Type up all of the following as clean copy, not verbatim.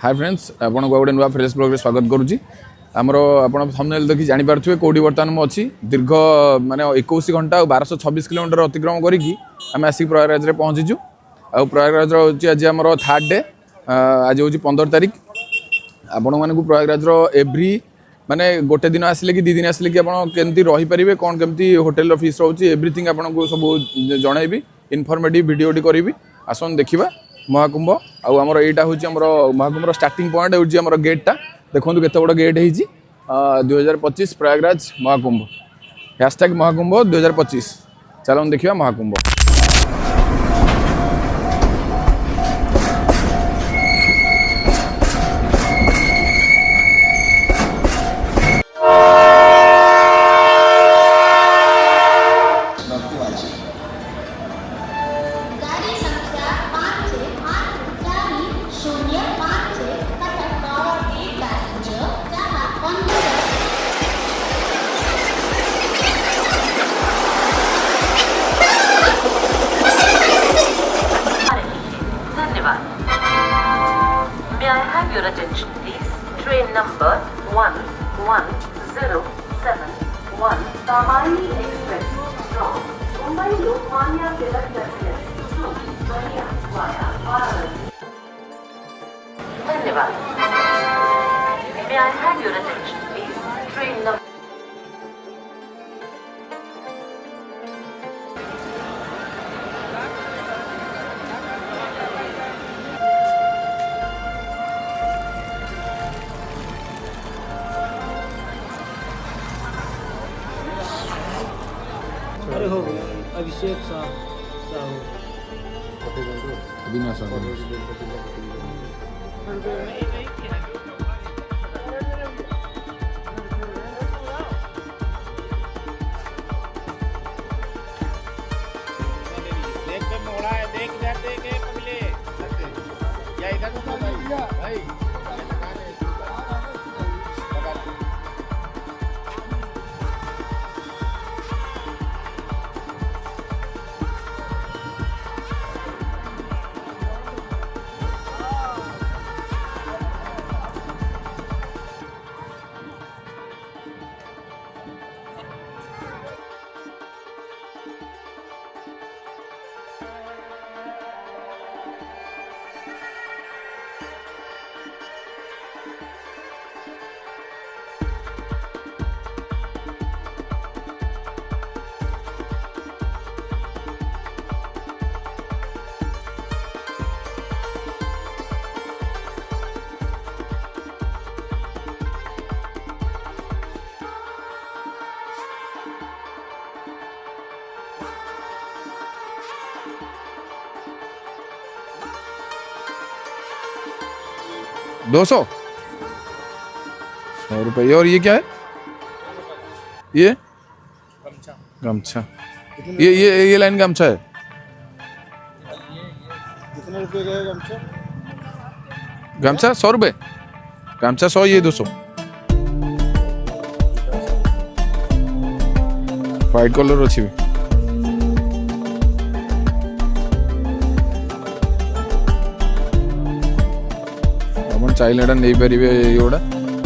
Hi friends आपन को गोटे नुआ फ्रेश ब्लॉग रे स्वागत करुच्ची आमर आप थंबनेल देखि जानि पारथुबे कोडी वर्तमान मु अछि दीर्घ माने 21 घंटा और 1226 किलोमीटर अतिक्रमण करिकी आम आसिक प्रयागराज रे पहुँचीचु आ प्रयागराज होची आज आमर थर्ड डे आज होची 15 तारिख आपण मानकु प्रयागराज रो एवरी माने गोटे दिन आसिले कि 2 दिन आसिले कि आपण केमती रही परिबे कोन केमती होटल रो फीस रहउची एवरीथिंग आपण को सब जणाइबी इनफॉर्मेटिव वीडियोटी करिबी आसन देखिबा महाकुंभ आमर यहाँ हूँ आमर महाकुंभ स्टार्टिंग पॉइंट हूँ गेटा देखो केते बड़ गेट हो 2025 प्रयागराज महाकुंभ हैशटैग महाकुंभ 2025 चलो देखिए Mahakumbh. May I have your attention, please? Train number 1107 Tamani Express from Mumbai Lokmanya Tilak Terminus to Maria via Varanasi. Dhanyavad. May I have your attention, please? Train number अरे हो गया अभिषेक साहू देख के मोड़ा है देख इधर देख ए पगले या इधर को भाई दो 100 रुपये। और ये क्या है? ये गमछा ये लाइन गमछा है। कितने रुपए का है गमछा? गमछा 100 रुपये। गमछा 100 ये 200। व्हाइट कलर अच्छी भी चाहिए एटा नहीं पारे योड़ा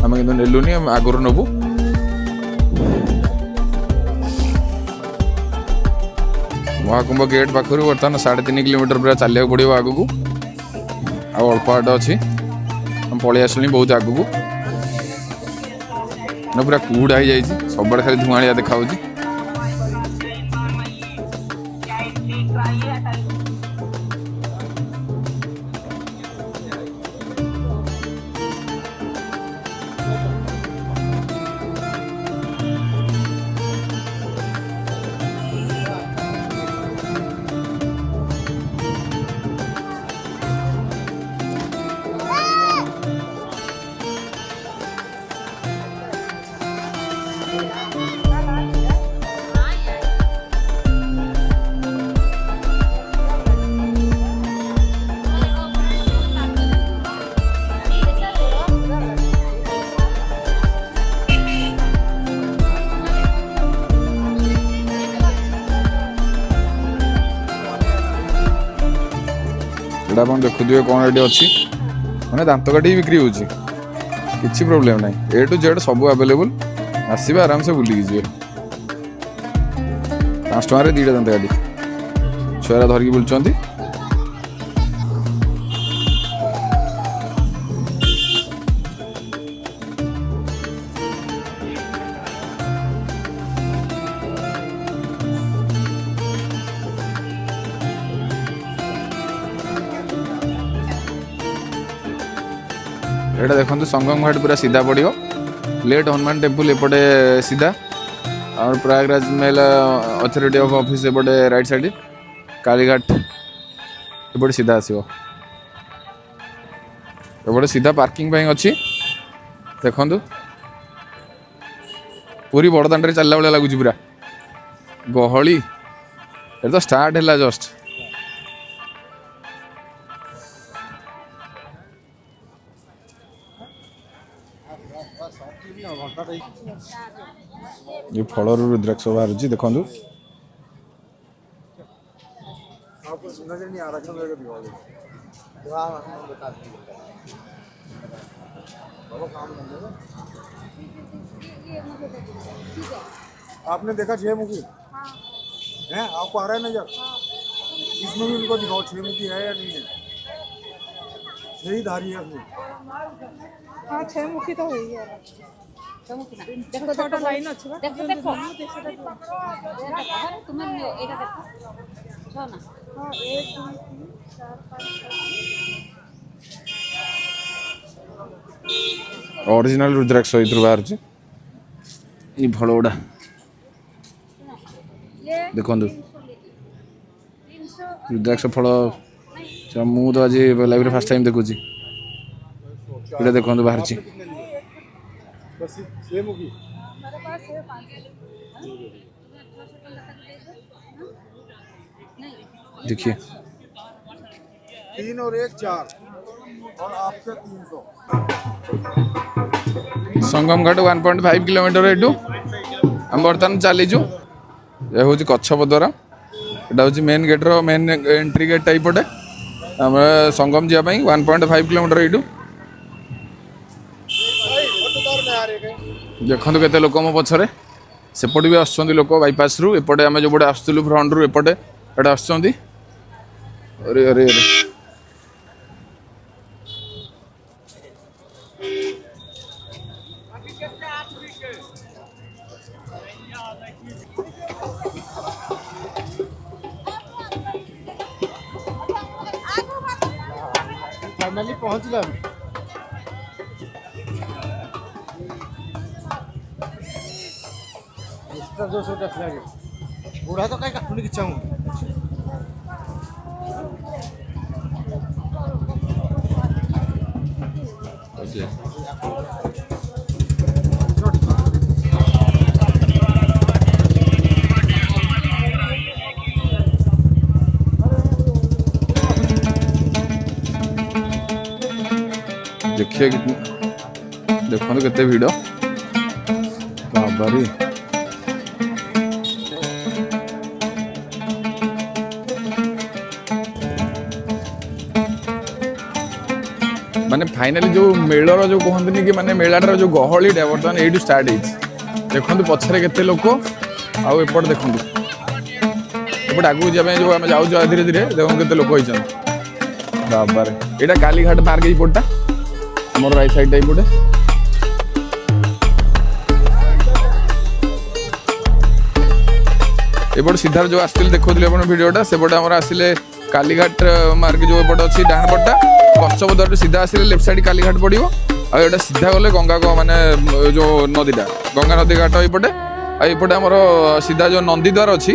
आम कि नेलुनि आगुरी नबू महाकुंभ गेट पाखर बर्तमान 3.5 किलोमीटर पूरा चलिया पड़ो आग को अल्प बाट अच्छी पलि आसली बहुत आग को पूरा कुड़ा हो जाए सब खाली धुआं देखा एटा देखुए कौन ये अच्छी मैंने दांत काटी बिक्री होची किसी प्रोब्लेम ना ए टू जेड सब अवेलेबल आसवे आराम से बुलिकी जी 5 टकर 2टा दांत काटी छुआ धरिकी बुलुंट एटा देखो संगम घाट पूरा सीधा पड़ो लेट हनुमान टेम्पल एपटे सीधा और प्रयागराज मेल अथॉरिटी ऑफ ऑफिस एपटे राइट साइड कालीघाट एपटे सीधा आसो एपटे सीधा पार्किंग अच्छी देखु पूरी बड़दाण्ड चलला भाया लगुच पूरा गहली ये तो स्टार्ट है जस्ट ये फल रुद्राक्ष बाहर देखु आपने देखा 6 मुखी है आपको आ रहा है नजर इसमें भी उनको दिखाओ 6 मुखी है या नहीं है 6 ही धारी है उसमें हाँ 6 मुखी तो है ही देखो छोटा लाइन अच्छी देखो देखो तुम्हें एटा देखो छो ना हाँ 1 2 3 4 5 ओरिजिनल रुद्राक्ष बाहर ये फल गुड़ा देखु रुद्राक्ष फल मु तो आज लाइव फर्स्ट टाइम देखुची ये देखो बाहर बस 6 मुखी हमारे पास है 5 देखिए 3 और 1 4 और आपसे 300 संगम घाट 1.5 किलोमीटर एटू आम बर्तमान चलीचु ये हूँ कच्छपद्वारा यहाँ हूँ मेन गेट्र मेन एंट्री गेट टाइपटे आम संगम जावाई 1.5 किलोमीटर एटू देखो केते लोक मो पछरे सेपटे भी आसुँच लोक बाईपास रु एपटे आम जो आसलु फ्रंट रु एपटे एटा आसुँच अरे अरे अरे फाइनली पहुंच गए जो सोचा बूढ़ा तो कहीं काटने की इच्छा हूँ देखिए देखो केते भिड़ बाबारी माने फाइनली जो मेलर जो कहते कि माने मेलाटार जो गहली बर्तमान ये स्टार्ट देखो पछरे केते लोक आउट देखो एपटे आगू जाए जो आम जाऊँ धीरे धीरे देखो केते लोक होती बाबार यहाँ कालीघाट मार्ग यपटा मोर राइट साइड टाइपटे एपटे सीधार जो आसते देखो भिडियोटा सेपटे आम आसिले कालीघाट मार्ग जो एपटे अच्छी डाण पट्टा कच्छपद्वार सीधा आसिले लेफ्ट साइड कालीघाट पड़ो आटा सीधा गले गंगा माने जो नदीटा गंगा नदी घाट एपटे आईपटे आमर सीधा जो नंदीद्वार अच्छी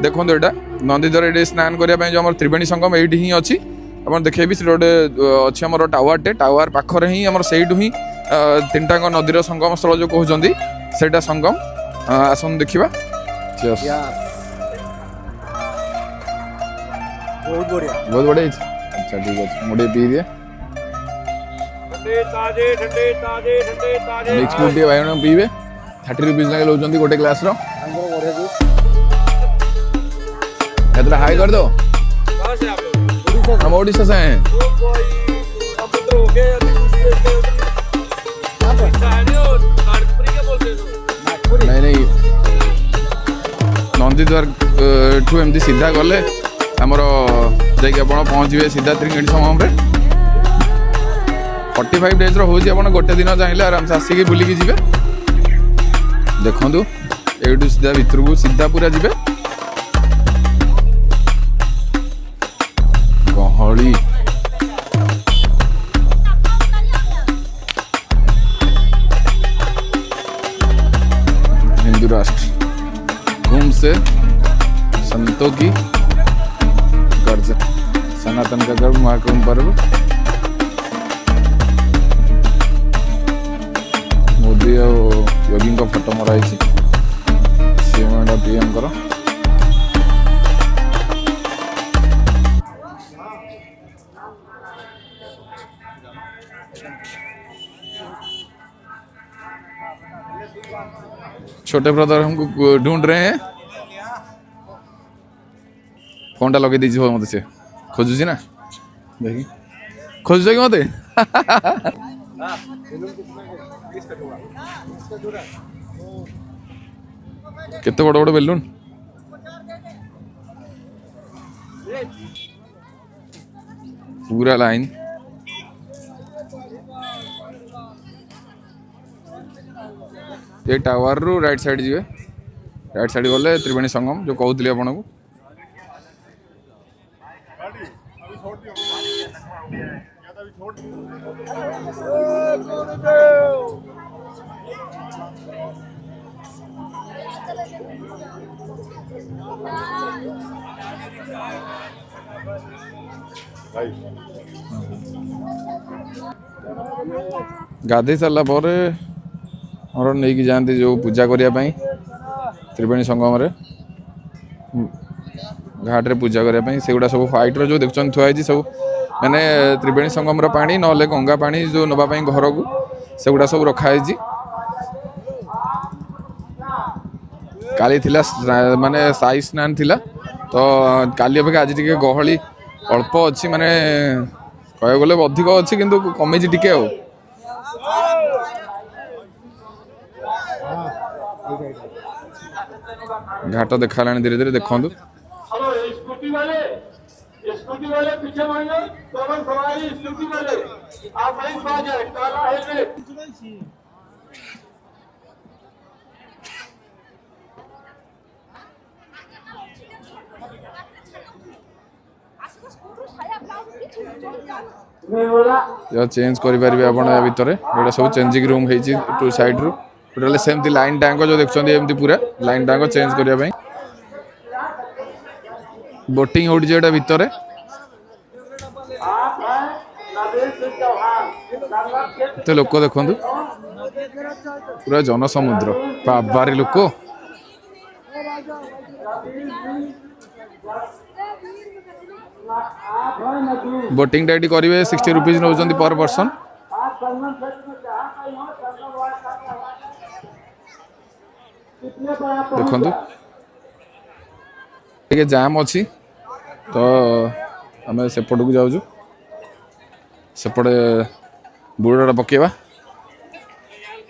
देखो यहाँ नंदीद्वार ये स्नान करने जो आम त्रिवेणी संगम ये ही अच्छी आप देखेबी से गोटे अच्छी आम टावरटे टावर पाखरे ही आम से ही 3टाक नदीर संगम स्थल जो कहते सेटा संगम आसन देखा बहुत बढ़िया बहुत बढ़िया अच्छा ठीक है मुझे पी दिए मिक्स फ्रूट भाई पीबे 30 रुपीज लगे लौं गोटे ग्लास हाई कर दो हम ओडिशा से हैं नहीं नहीं नंदीद्वार ठू एमती सीधा गले आमर जाकि पहुँचे सीधा त्रिवेणी संगम रे 45 डेज रो होजी आपण गोटे दिन चाहिए आराम से आसिक बुलिकी जी देखु ये सीधा भितर को सीधा पूरा जी गहली हिंदू राष्ट्र घूम से संतों की कर्ज सनातन का गर्भ महाकुंभ पर्व मोदी और योगी का फोटो मराई सीएम पीएम कर छोटे ब्रदर हमको ढूंढ रहे हैं फोन टा लगे दीजिए मत से खोजुची ना देखी खोजुच कि मत केते बड़ बड़ बेलून पूरा लाइन ये टावर रु राइट साइड जी राइट साइड गले त्रिवेणी संगम जो कहते आपन को गाधे सारा पर और नहीं जाती जो पूजा करने त्रिवेणी संगम रे घाट रे पूजा करने से गुड़ा सब व्हाइट रो जो देखुन थुआई सब मैंने त्रिवेणी संगम रो पानी ना गंगा पानी जो नवापाई घर को से गुड़ा सब रखाई काली थिला माने साई स्नान थिला तो काली अपेक्षा आज टिके गहली अल्प अच्छी माने कह गले अधिक अच्छी किंतु कमी टिके आ घाट देखा धीरे धीरे देखु स्कूटी वाले पीछे सवारी स्कूटी वाले आप वहीं आ जाए काला हेलमेट चेंज करेंगे आप भितर ये सब चेंजिंग रूम है टू साइड रू टोटाल सेमती लाइन टाँग जो देखते पूरा लाइन टाँग चेंज करने बोटिंग हो भितर तो लोक देखु पूरा जनसमुद्र बाबारी लोक बोटिंग टा करेंगे 60 रुपीज नौ पर पर्सन देखु टे जाम अच्छी तो आम सेपट को जाऊँ सेपटे बुड़ा पकेवा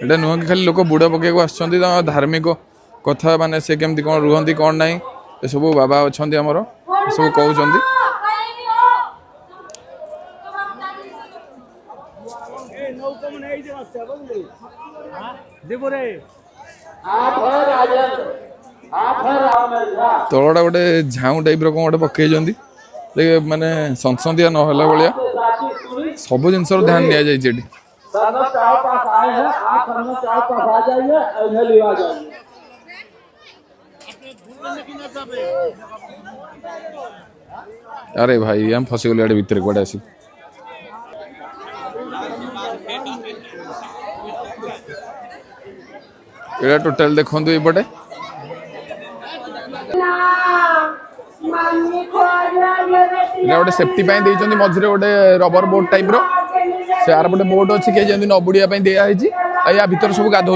एटा नुह कि खाली लोक बुड़ा पकेवा आस धार्मिक कथा माने से केमती कौन रुहती कौन ना ये सब बाबा अच्छा आमर सब कहते तलटा गोटे झाऊ टाइप कौन गोटे पकई माने संसदिया नहला भाया सब जिनस ध्यान दि जाए अरे भाई हम फसी गले भितर कड़े आसी ये टोटाल देखु ये गोटे सेफ्टी मझे गोटे रबर बोट टाइप रो से आर गोटे बोट अच्छी कहीं जमी न बुड़िया दिखाई या भितर सब गाधौ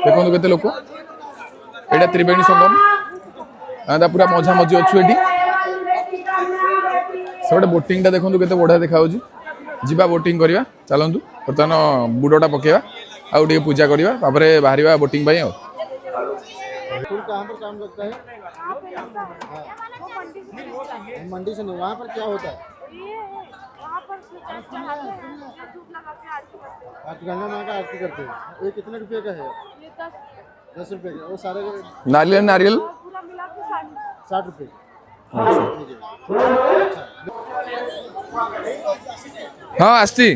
देखो केते लोक ये त्रिवेणी संगम पूरा मझा मझी अच्छु ये से गोटे बोटिंग टा देखो केते बढ़िया देखा ଯିବା ବୋଟିଂ କରିବା ଚାଲନ୍ତୁ ବର୍ତ୍ତମାନ ବୁଡ଼ଟା ପକେଇବା ଆଉ ଟିକେ ପୂଜା କରିବା ତାପରେ ବାହାରିବା ବୋଟିଂ ପାଇଁ ଆଉ फूल कहाँ पर काम करता है? मंडी से नहीं, वहाँ पर क्या होता है? आप गंगा माँ का आरती करते हैं। ये कितने रुपये का है? 10 रुपये का। वो सारे नारियल नारियल 60 रुपये। हाँ आसती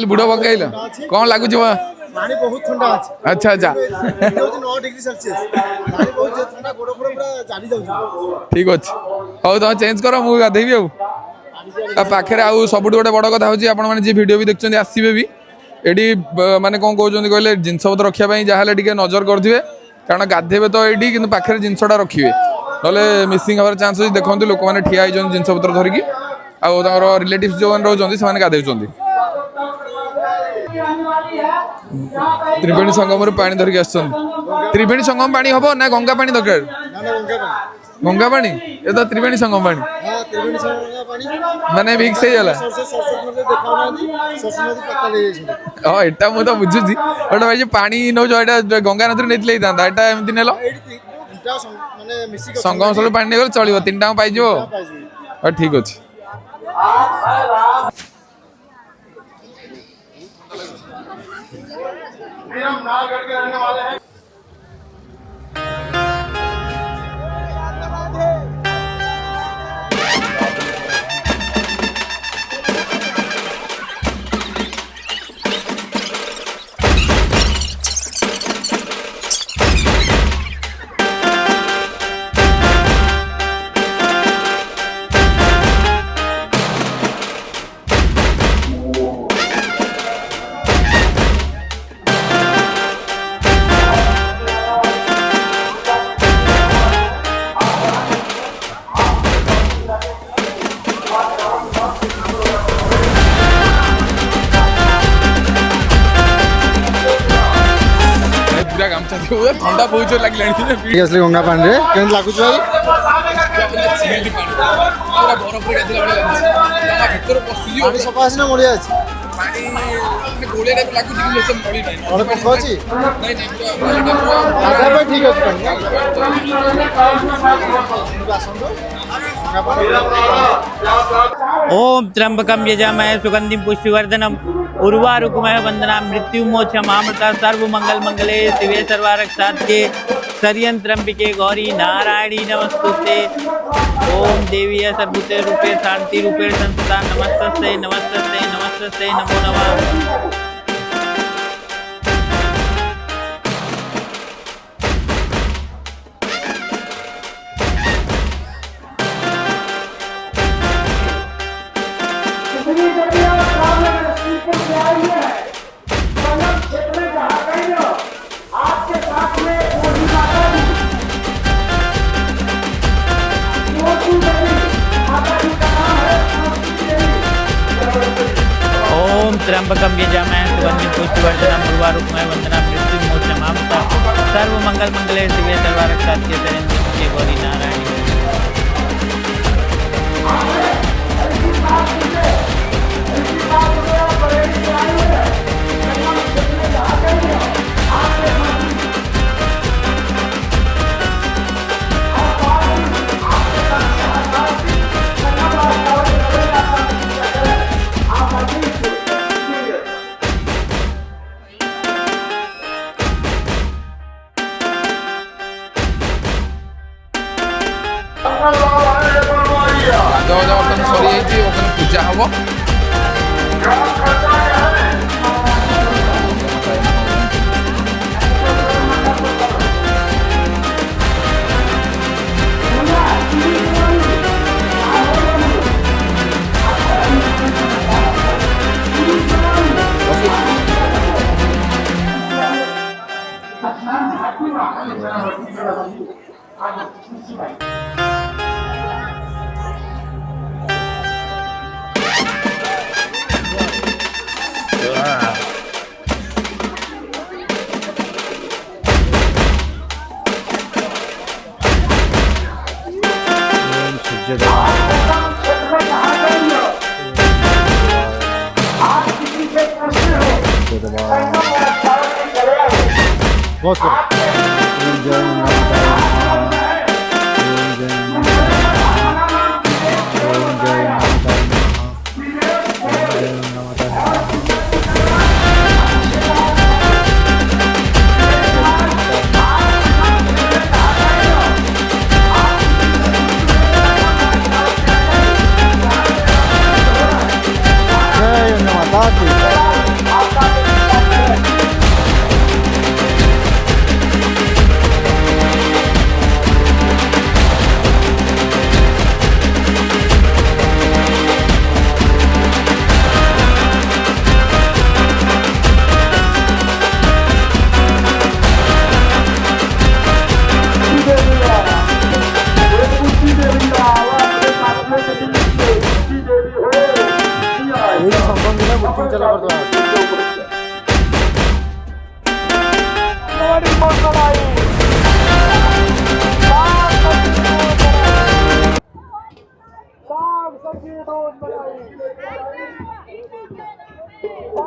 बुढ़ पकल कौन लगुच पानी बहुत ठंडा ଅଛି। अच्छा अच्छा 9 डिग्री सेल्सियस पानी बहुत ठंडा गोड़ गोड़ पूरा जाली जाउछ। ठीक अच्छे हौ तुम चेंज कर मुझे गाधेबी आखिर आउ सब गोटे बड़ कथा हूँ आप भिडियो भी देखते आसवे भी ये माने कौन कहते कहले जिनपत रखापी जहाँ टे नजर करेंगे कारण गाधेबे तो ये कि पाखे जिनसा रखिए ना मिसिंग हमारे चान्स अच्छे देखते लोक मैंने ठिया जिनपत धरिकी आर रिलेटिव जो रोचे से गाधे त्रिवेणी संगम पानी धरिक आस त्रिवेणी संगम पानी हम ना गंगा पानी दरकार गंगा पानी ये तो त्रिवेणी संगम पानी हां त्रिवेणी संगम पानी माने मिक्स हे जाला सरसत में देखाउ ना सरसत नदी पक्का ले जाई। हां एटा मु तो बुझुजी बट भाई जो पानी नो जो एटा गंगा नदी नेत ले दांदा एटा एमति नेलो माने मिसी संगम सब पानी नेगल चलिबो तीनटा पाई जो हां ठीक अछि हम नागढ़ के रहने वाले हैं। ठंडा बहुत जोर लगे सीरियसली गंगा पानी रे केन लागुछ भाई पानी सफा अछि ना मोड़िया अछि और पक्का अछि आधा भाई ठीक अछि ओम त्र्यंबकम यजामहे सुगंधिम पुष्टिवर्धनम उर्वारुकमय वंदना मृत्युमोक्षमामृता सर्वमंगल मंगले शिवे सर्वारक्षात्ये शर्यंत्रंबिके गौरी नारायणी नमस्तुते। ओम देवी सर्वभूते रूपे शांति रूपे संस्था नमस्तस्ते नमस्तस्ते नमस्तस्ते नमो नमः। त्र्यंबकम यजामहे सुगंधिम पुष्टिवर्धनम उर्वारुकमय वंदना मृत्युमोक्षमामृता सर्वमंगल मंगले शिवे सर्वारक्षात्ये शरण्ये गौरी नारायणी। सरी पूजा हम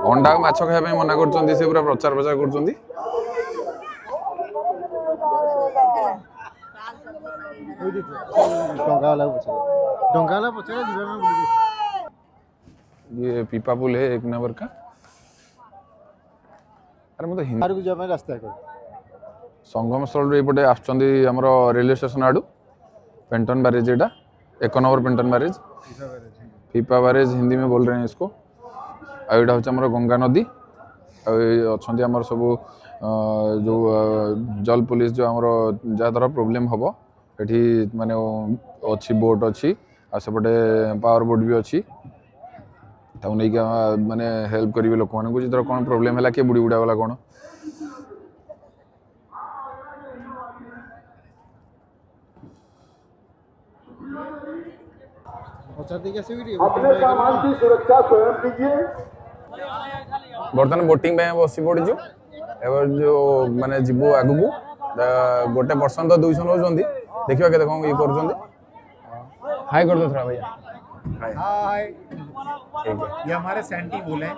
अंडा और माछ खाया मना कर पूरा प्रचार प्रचार कर ये पीपा पुल है एक नंबर का। अरे मतलब हिंदी रास्ता संगम स्थल ये आम रेलवे स्टेशन आड़ू पेंटन बैरेज एटा 1 नंबर पेंटन बैरेज पीपा बैरेज हिंदी में बोल रहे हैं इसको। आईटा हूँ गंगा नदी अच्छा आमर सब जो जल पुलिस जो आमर जहाँ द्वारा प्रोब्लेम हम ये माने अच्छी बोट अच्छी आसेपटे पावर बोट भी अच्छी नहीं माने हेल्प करेंगे लोक मानक जो कौन प्रोब्लेम है किए बुड़ी बुड़ा गला कौन बर्तमान बोटिंग बसी पड़ू जो माने जीवु आगु गोटे पर्सन तो 200 नौ देखिए के कौन ये कर हाई कर दो थोड़ा भैया हाय ठीक है ये हमारे सेंटी बोले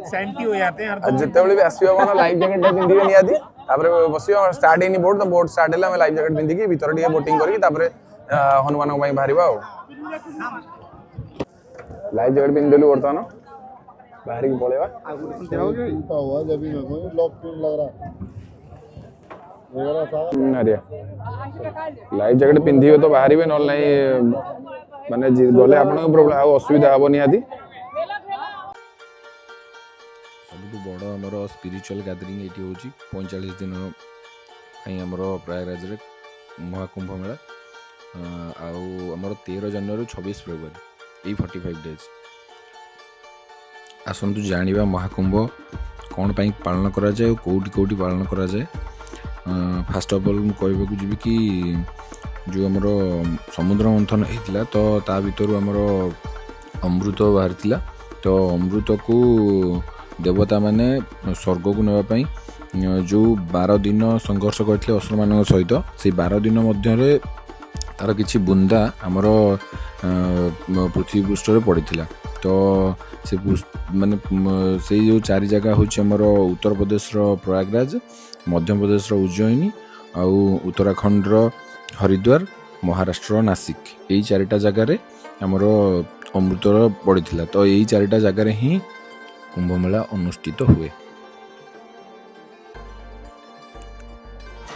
सेंटी हो जाते हैं हर जिते भी आसो कौन लाइफ जैकेट पिंधे निहाती बस स्टार्ट है बोट तो बोट स्टार्ट है लाइफ जैकेट पिंधिकी भीतर टे बोटिंग करके हनुमान बाहर लाइफ जैकेट पिंधेलु बर्तमान बाहर की पड़ेगा लाइफ जैकेट पिंधे तो बाहर ना माने गले आप प्रोब्लेम असुविधा हम निहाती सब बड़ आमर स्पिरिचुअल गैदरिंग ये हूँ 45 दिन आमर प्रयागराज महाकुंभ मेला आमर 13 जनवरी 26 फेब्रुआरी ये 45 डेज आसतु जानिबा महाकुंभ कौन पाई पालन करा जाए कोटी कोटी पालन करा जाए। फास्ट ऑफ ऑल कहवाक जी कि जो आमर समुद्र मंथन होता तो ता भीतर आमर अमृत बाहरी तो अमृत को देवता माने स्वर्ग को नापी जो 12 दिन संघर्ष करते असुर मान सहित से 12 दिन मध्य तार किछि बुंदा आमर पृथ्वी पृष्ठ पड़ता तो से माने से जो 4 जगह हूँ आमर उत्तर प्रदेश प्रयागराज मध्य प्रदेश उज्जयिनी आउ उत्तराखंड हरिद्वार महाराष्ट्र नासिक यही 4टा जगार आमर अमृतर पड़ता तो यही 4टा जगार ही कुंभ मेला अनुष्ठित हुए।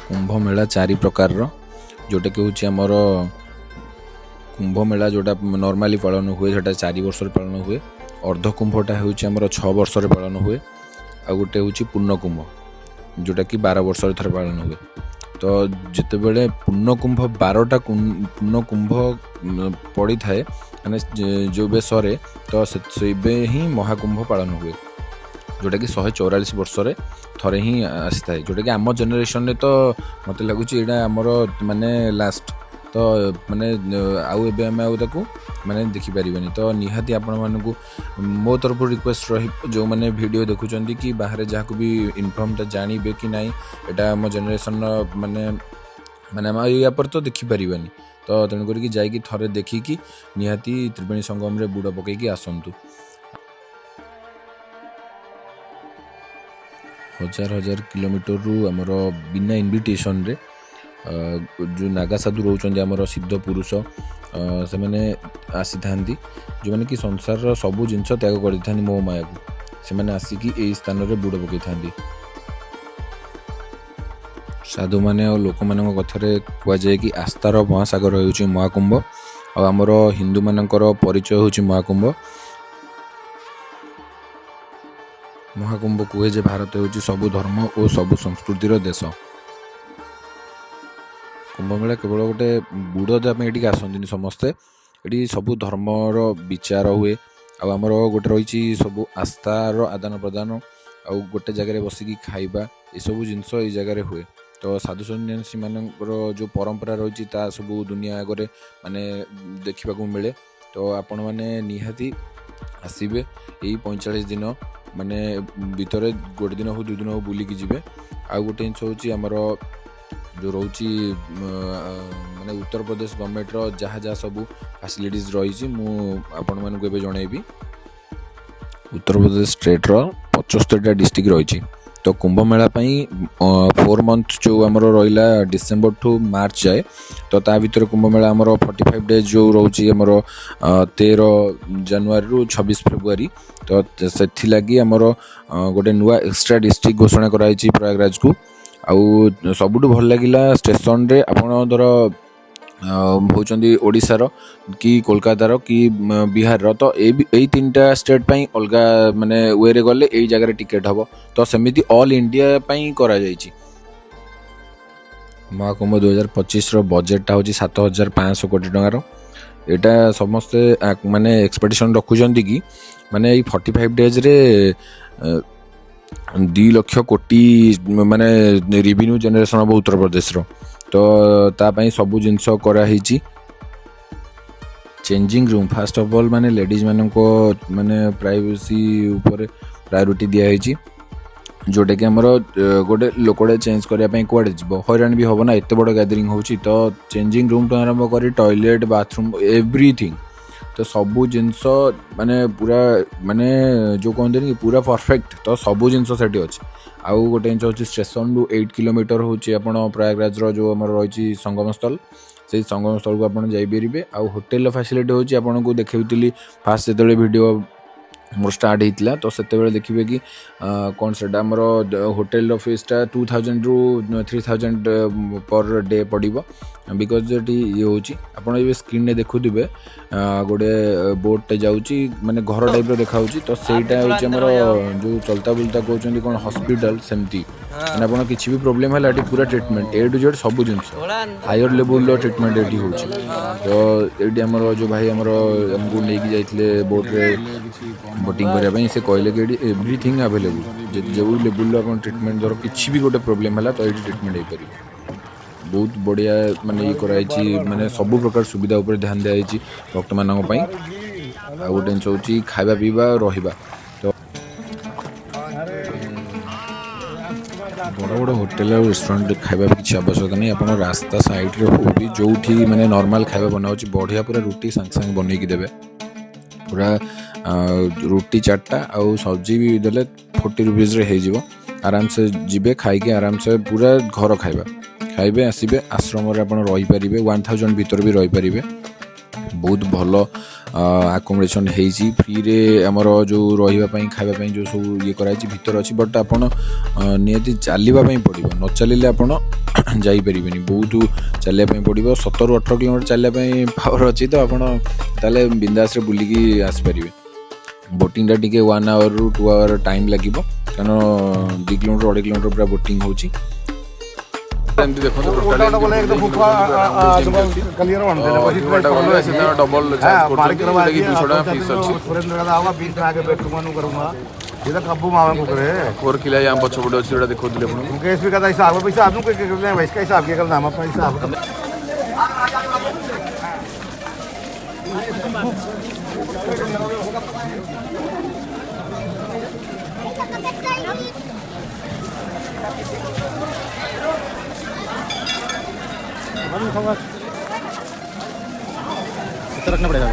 कुंभ मेला 4 प्रकार जोटा कि हूँ आमर कुंभ मेला जोटा नॉर्मली पालन हुए जोटा 4 वर्ष पालन हुए अर्ध कुंभटा हूँ आमर 6 वर्ष पालन हुए आ गोटे हूँ पूर्ण कुंभ जोटा कि 12 वर्ष थर पालन हुए तो जिते बड़े पूर्ण कुंभ 12टा पूर्ण कुंभ पड़ी थाए माने जो बे सरे तो से ही महाकुंभ पालन हुए जोटा कि 144 वर्ष थरे ही आसी थाए जोटा कि आम जेनेरेशन तो मत लगुच यहाँ आमर माने लास्ट तो माने आउ एबे आम आउ माने देखिपारे तो निहाती आपण मानू मो तरफ रिक्वेस्ट रही जो मैंने वीडियो देखुं कि बाहर जहाँ भी इनफर्मटा जानवे कि ना यहाँ आम जेनेरेशन माने माने आम या पर तो देखिपारे तो तेणुक जाकि थरे देखिकी निहाती त्रिवेणी संगम रे बुड़ पकईकी आसतु हजार हजार किलोमीटर रु आमर बिना इनविटेशन रे जो नागा साधु रोचंदी आमर सिद्ध पुरुष से मैंने आसी था जो मैंने कि संसार सबू जिनस त्याग कर मोह माया को से मैंने आसिकी यही स्थान रे बुड़ पकई था साधु मैंने और लोक मान कथार कहुए कि आस्थार महासागर हो महाकुंभ आमर हिंदू मानकर परिचय हूँ महाकुंभ महाकुंभ कहे जे भारत हूँ सबु धर्म और सबु संस्कृतिर देश कुंभ मेला केवल गोटे बुड़ देवाई आसती समस्ते ये सबु धर्मर विचार हुए आमर गोटे रही सबु आस्थार आदान प्रदान आउ गोटे जगह बसिकी खाइबा ये सब जिनस ये जगह हुए तो साधु सन्यासी मानकर जो परंपरा रही सबू दुनिया आगे माने देखा मिले तो आपण मैंने निहाती आसबे यही 45 दिन माने भितर गोटे दिन हो 2 दिन हो बुलिकी जिवे आउ गोटे जिनस हूँ आमर जो रोची माने उत्तर प्रदेश गवर्नमेंटर जहाँ जहाँ सब फैसिलिटीज रही आपण मानक जनइबी उत्तर प्रदेश स्टेट रो 75टा डिस्ट्रिक्ट रही तो कुंभ मेला 4 मंथ जो आमर रहा डिसेम्बर टू मार्च जाए तो ता भीतर कुंभ मेला आमर 45 डेज जो रोची आमर 13 जनवरी रु 26 फेब्रुआरी तो से लगी आमर गोटे नुआ एक्सट्रा डिस्ट्रिक्ट घोषणा कराई प्रयागराज को आउ सबुठु भल लगिला स्टेशन रे आपण धर होचंदी ओडिशार कि कोलकातार कि बिहार तो यही 3टा स्टेट पाई अलगा माने वे रे गले यही जगह टिकेट हबो तो सेमिति ऑल इंडिया पाई करा जायछि महाकुंभ 2025 रो बजेटटा होची 7500 कोटी टंकार एटा समस्ते माने एक्सपेक्टेशन रखुचंदी कि माने ई 45 डेज रे 2 लाख कोटी माने रेवेन्यू जनरेशन हबो उत्तर प्रदेश रो तो तापाई सबू जिनस कराई changing room fast of all माने लेडीज मान को माने प्राइवेसी ऊपर प्रायोरिटी दिखाई जोटा कि आमर गोटे लोकड़े चेंज करने कड़े जीव हैरान भी हम ना एत बड़ गैदरिंग हो तो चेंजिंग रूम तो आरंभ कर टॉयलेट बाथरूम एवरीथिंग तो सबू जिनस माने पूरा माने जो कहते कि पूरा परफेक्ट तो सबू जिनस सेठी अच्छे आउ गोटे जिन हूँ स्टेशन रु 8 किलोमीटर हूँ आप प्रयागराज जो आम रही संगम स्थल से संगम स्थल को आप जापरेंगे आउ होटेल फैसिलिटी हूँ आपन को देखी फास्ट जो वीडियो मोर स्टार्ट होता तो से देखिए कि कौन से होटेल फीसटा 2000 रु 3000 पर डे पड़ो बिकज ये हूँ आप स्क्रीन देखुवे गोटे बोटे जाऊँगी माने घर टाइप देखा तो सहीटा हूँ जो चलता बुलता कहते कौन हॉस्पिटल सेमती मैंने आप किसी भी प्रोब्लेम है पूरा ट्रिटमेंट ए टू जेड सब जिनस हायर लेवल ट्रिटमेंट ये हूँ तो ये आमर जो भाई आमर आमको लेकिन जाइए बोट्रे बोटिंग करने से कहले कि ये एवरीथिंग अवेलेबल जो लेवल आप ट्रिटमेंट धर किसी भी गोटे प्रोब्लेम है तो ये ट्रिटमेंट हो पार बहुत बढ़िया माने ये कराई माने सब प्रकार सुविधा उपर ध्यान दिखाई भक्त मानों गोटे जिन हूँ खावा पीवा रहा तो बड़ बड़ होटेल और रेस्टोरेंट खावा किसी आवश्यकता नहीं आप रास्ता साइड रे हो भी जो माने नॉर्मल खावा बनाऊँ बढ़िया पूरा रुटी सांगे सांगे बनईकी देवे पूरा रुटी 4टा आउ सब्जी भी देले 40 रुपीज रे हो आराम से जीवे खाइके आराम से पूरा घर खाइबा खाइबे आसबे आश्रम रही पारे 1000 भीतर भी रही पारे बहुत भल आकोमोडेशन होती फ्री रे आमर जो रही खावाई जो सब ये कराई भीतर अच्छी बट आप निहाती चलवाई पड़ो न चलिए आप जापरें बहुत चलवाई पड़ो 17-18 किलोमीटर चलवाई पावर अच्छी तो आपले बिंदास बुलिकी आसपारे बोटिंग टी 1 आवर रु 2 आवर टाइम लगे कारण 2 किलोमीटर 2.5 किलोमीटर पूरा बोटिंग होची एमती देखो डबल ये तो खब्बू मामा को करे 4 किला यहाँ पछपटे अच्छी जोटा देखते आपको मुकेश भी का हिसाब है पैसा आपको इसका हिसाब किया कल नाम अपना हिसाब रखना पड़ेगा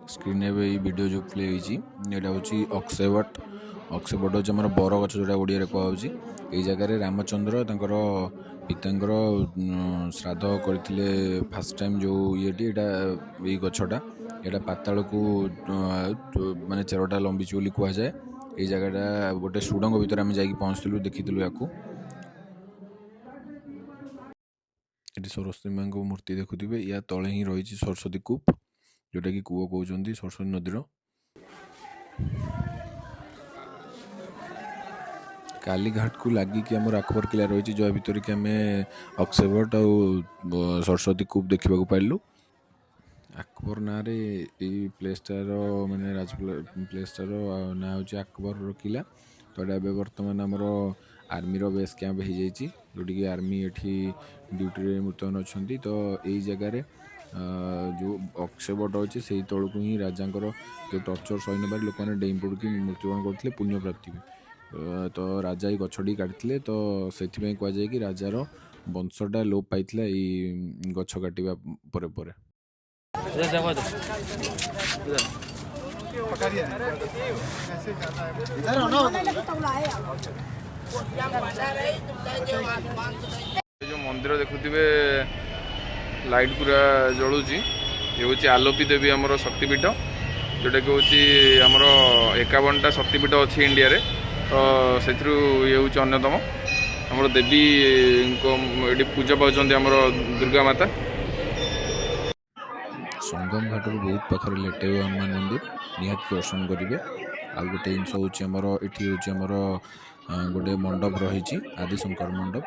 स्क्रीन ये वीडियो जो प्ले होती हूँ अक्षयवट अक्षयवट हूँ आम बर गच जोटा ओडिया कहुच्छी ये जगह रामचंद्र तंकर पितांकर श्राद्ध करते फास्ट टाइम जो ये गछटा यहाँ पाताल को माने चेरटा लंबी बोली कहुए ये जगहटा गोटे सुड़ंग भितर आम जा पहुँचलु देखीलु या सरस्वती माँ को मूर्ति देखुवे या तले ही रही सरस्वती कूप जोटा कि कूप कहते सरस्वती नदीर कालीघाट को लगिक आम आखबर किला रही जो भितर कि आम अक्षयवट और सरस्वती कूप देखा पाइलु आकबर ना प्लेसटार माने राज प्लेसटार ना हूँ आकबर किला तो यहाँ बर्तमान आमर आर्मी बेस कैंप हो जाइए जोटि कि आर्मी एठी ड्यूटी मुतयन अच्छा तो यही जगार जो अक्षयवट अच्छे से तौक ही राजा जो टर्चर सही नबार लोक मैंने डेई पड़ी मृत्युवरण करते पुण्य प्राप्ति तो राजा ये गछटी काटते तो से कहुए कि राजार वंशटा लोप पाई गछ काटा पर जो मंदिर देखुवे लाइट पूरा जलुची ये हूँ आलोपी देवी आमर शक्तिपीठ जोटा कि हूँ आमर 51टा शक्तिपीठ अच्छी इंडिया रे तो से ये हूँ अन्यतम आमर देवी ये पूजा पाँच आमर दुर्गा माता संगम घाट बहुत पाखे लेटे हनुमान मंदिर निहाती दर्शन करेंगे आ गोटे जिनस हूँ ये हूँ गोटे मंडप रही आदिशंकर मंडप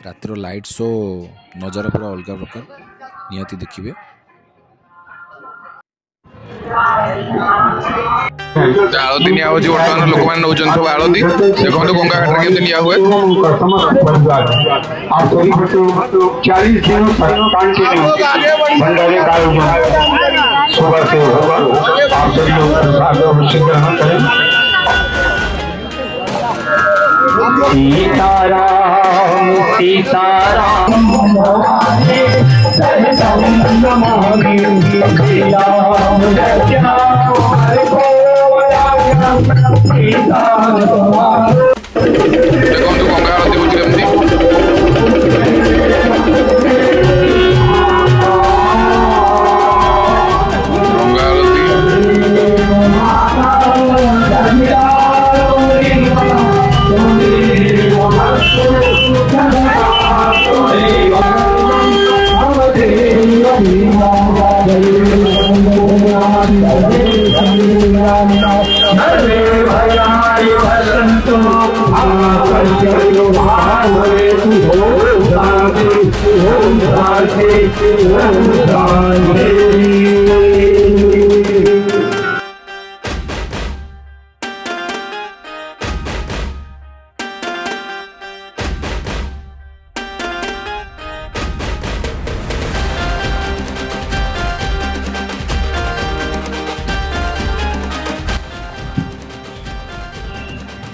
रातिर लाइट शो नजारा पूरा अलग प्रकार निहाती देखिए आलती निया बर्तमान लोक मैंने नौ सब आलती देखो गंगा घाट केमती निया हुए 40 दिनों भंडारे सुबह से होगा आप सभी लोग अवश्य ग्रहण करें सीताराम सीताराम देखो गंगा आरती हूँ केमती गंगा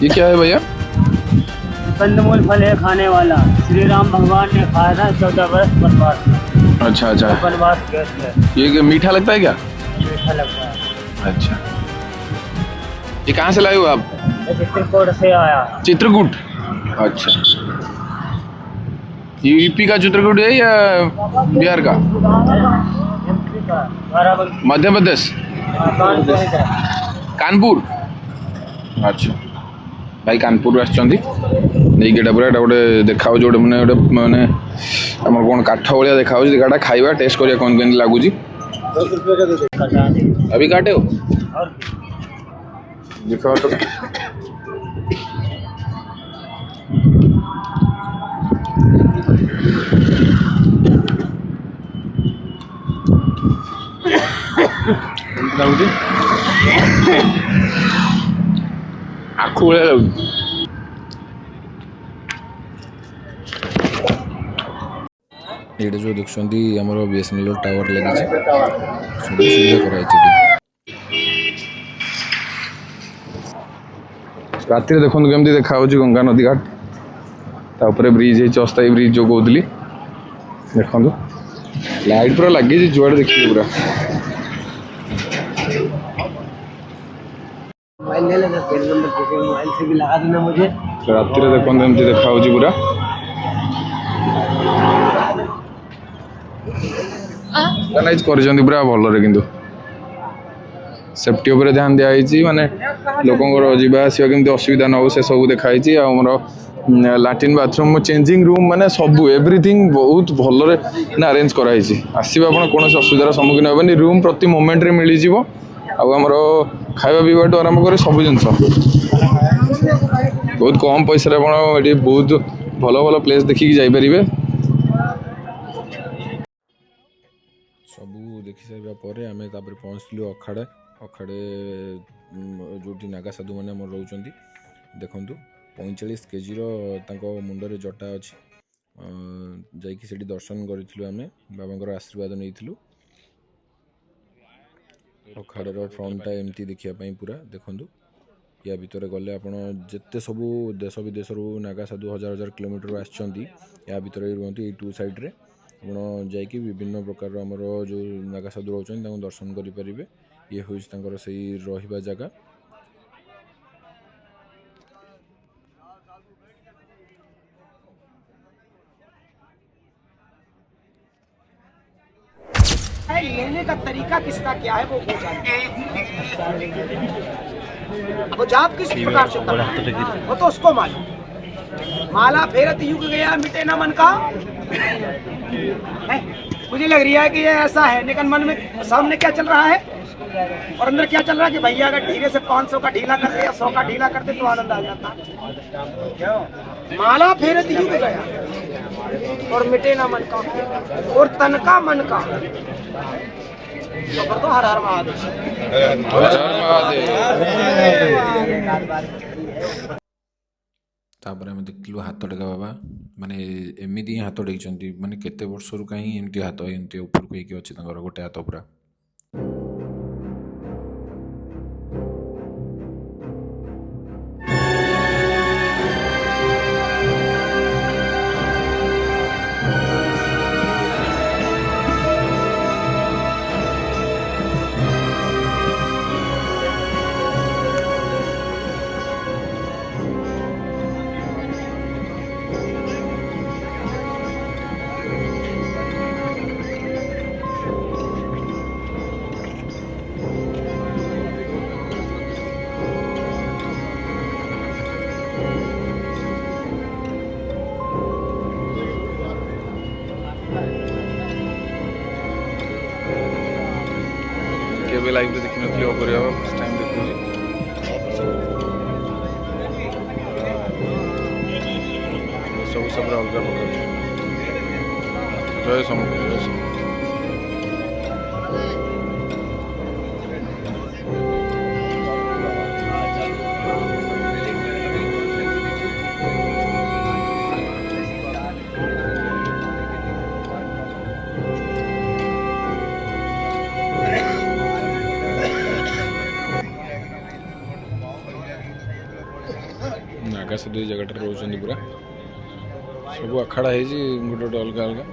ये क्या है भैया? कंदमूल फल है खाने वाला। श्री राम भगवान ने खाया था 14 वर्ष वनवास में। अच्छा अच्छा। वनवास गैस है, ये मीठा लगता है क्या? मीठा लगता है। अच्छा, ये कहाँ से लाए हो आप? ये चित्रकूट से आया। चित्रकूट, अच्छा। ये यूपी का चित्रकूट है या बिहार का? MP का, बाराबंकी। मध्य प्रदेश, कानपुर का। कानपुर। अच्छा भाई कानपुर आसछंती नहीं एटा पूरा एटा गोटे देखा गोटे मैंने गोटे मैंने आम कौन काठ भाया देखा गाटा खाଇବା टेस्ट करिया कौन केमती लगुच 10 रुपये का दे दे। अभी काटे हो और देखो तो आखु भाया लगुच ये जो देखुंती आम बीएसएनएल टावर लगी सुविधा कराई राति देखो केमती देखा गंगा नदी घाट तापर ब्रिज है अस्थायी ब्रिज जो कहती देखो लाइट पूरा लगी जुआड़े देखिए पूरा मोबाइल ले लेना, तेरे नंबर किसी मोबाइल से भी लगा देना मुझे। राति देखो एमती देखा पूरा ऑर्गेनाइज कर पूरा भलरे किंतु सेफ्टी उपर ध्यान दिखाई माने लोकंर जीवा आसवा केमती असुविधा न हो से सब देखाई आमर लाट्रिन बाथरूम चेंजिंग रूम माने सब एवरीथिंग बहुत भलरे ना अरेंज कराई आसवा आप कौन असुविधार सम्मुखीन हेनी रूम प्रति मोमेंट रे मिल जाव आमर खाଇବା पीवा आरंभ कर सब जिन बहुत कम पैसा आप बहुत भल भल प्लेस देखिकी जापर सबू देखी सारा पर आम पहुँचलु अखाड़ा अखाड़े जो नागा साधु मैंने आम रोच देखु 45 केजीर मुंडरे जटा अच्छी जाकि दर्शन करूँ आम बाबा आशीर्वाद नहीं अखाड़र फ्रंटा एमती देखापी पूरा देखु या भितर गले आप जिते सबू देश विदेश नागा साधु हजार हजार किलोमीटर आया भितर रुहतु ये टू साइड्रे आप जाकि विभिन्न प्रकार आमर जो नागा साधु रोच दर्शन करेंगे ये हूँ से रहा जगह लेने का तरीका किसका क्या है वो जानते अब जाप किस प्रकार से करना है वो तो उसको मालूम। माला फेरत युग गया मिटे ना मन का है। मुझे लग रहा है कि ये ऐसा है, लेकिन मन में सामने क्या चल रहा है और अंदर क्या चल रहा है कि भैया अगर ढीले से 500 का ढीला करते या 100 का ढीला करते तो आनंद आ जाता। माला फेरत युग गया और मिटे ना मन का और तन का मन का तो हर हर महादेव। तापर आम देखलु हाथ टेका बाबा माने एमती ही हाथ टेकते माने केते वर्षर कहीं एमती हाथ एमती ऊपर को अच्छी गोटे हाथ पूरा केबे लाइव रे देखि नथली ओकर फर्स्ट टाइम देखुजी सब सब अलग प्रकार जय सम ଜାଗା ସହିତ ଏଇ ଜାଗାଟାରେ ରହୁଛନ୍ତି ପୁରା ସବୁ ଆଖାଡ଼ା ହେଇଛି ଗୋଟେ ଗୋଟେ ଅଲଗା ଅଲଗା।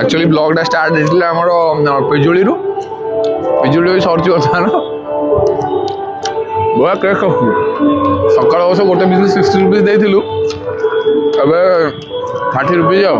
एक्चुअली ब्लॉगटा स्टार्ट होता आमर पिजुड़ी पिजुड़ी सरी बर्तमान बड़ा केक सकाल बस गोटे पीस 60 रुपीज देलु अब 30 रुपीज आ